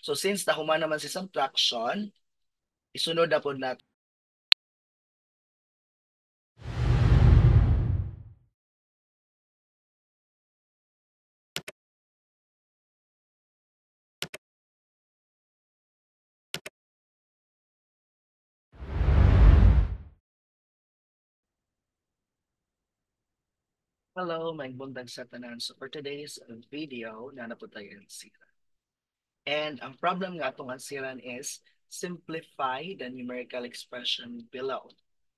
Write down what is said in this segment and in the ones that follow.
So since nahuman naman si subtraction, isunod na po natin. Hello, may bundang sa tanan. So for today's video, nanapod tayo ang sira. And ang problem nga itong ansiran is simplify the numerical expression below.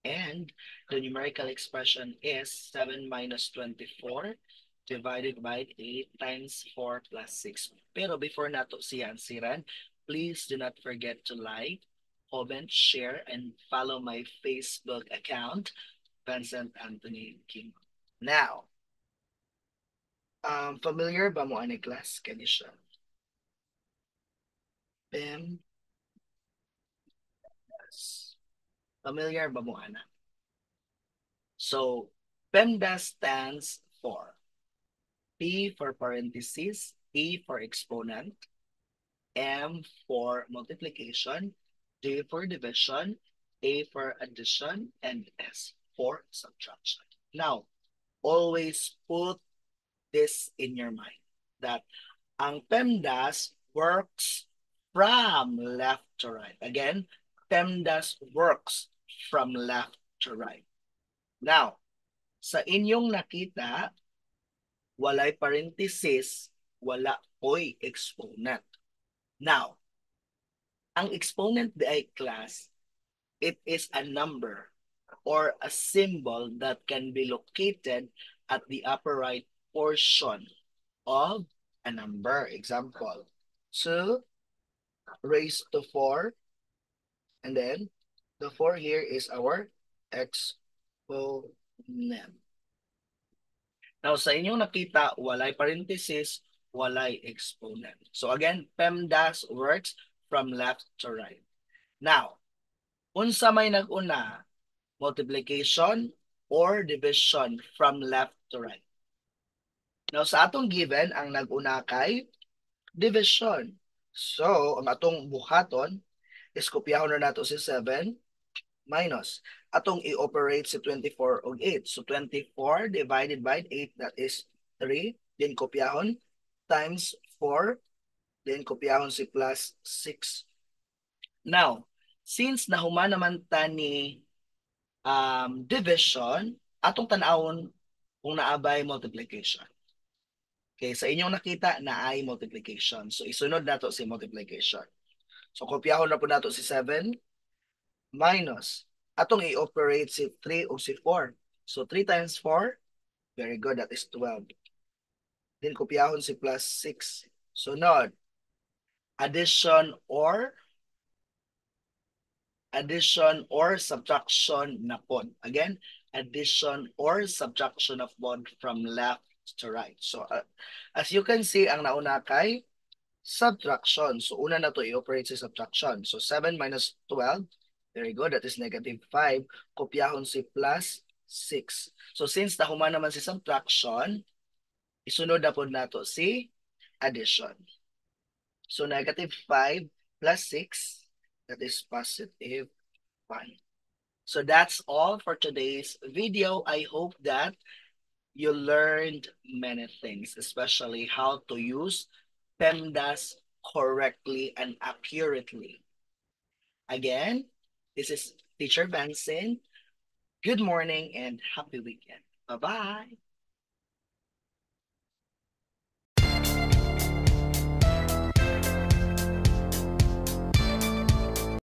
And the numerical expression is 7 minus 24 divided by 8 times 4 plus 6. Pero before nato siya ansiran, please do not forget to like, comment, share, and follow my Facebook account, Vincent Anthony Kim. Now, familiar ba mo ani class kani siya? PEMDAS. Familiar ba mo ana? So, PEMDAS stands for P for parenthesis, E for exponent, M for multiplication, D for division, A for addition, and S for subtraction. Now, always put this in your mind that ang PEMDAS works from left to right. Again, PEMDAS works from left to right. Now, sa inyong nakita, walay parenthesis, wala ko'y exponent. Now, ang exponent di ay class, it is a number or a symbol that can be located at the upper right portion of a number. Example, 2 raised to 4, and then the 4 here is our exponent. Now, sa inyong nakita, walay parenthesis, walay exponent. So again, PEMDAS works from left to right. Now, unsa may nag-una, multiplication or division from left to right. Now, sa atong given, ang nag-una kay division. So, ang atong buhaton is kopyahon na nato si 7 minus. Atong i-operate si 24 og 8. So, 24 divided by 8, that is 3. Then, kopyahon times 4. Then, kopyahon si plus 6. Now, since nahuman naman ta ni division, atong tanawon kung naabay multiplication. Okay, sa inyong nakita na ay multiplication. So isunod nato si multiplication. So kopyahon na po nato si 7 minus atong i-operate si 3 o si 4. So 3 times 4, very good, that is 12. Then kopyahon si plus 6. Sunod, addition or subtraction na po. Again, addition or subtraction of both from left to right. So as you can see, ang nauna kay subtraction. So una na to i-operate si subtraction. So 7 minus 12, very good, that is negative 5. Kopyahon si plus 6. So since nahuman naman si subtraction, isunod na po nato si addition. So negative 5 plus 6, that is positive 1. So that's all for today's video. I hope that you learned many things, especially how to use PEMDAS correctly and accurately. Again, this is Teacher Benson. Good morning and happy weekend. Bye-bye.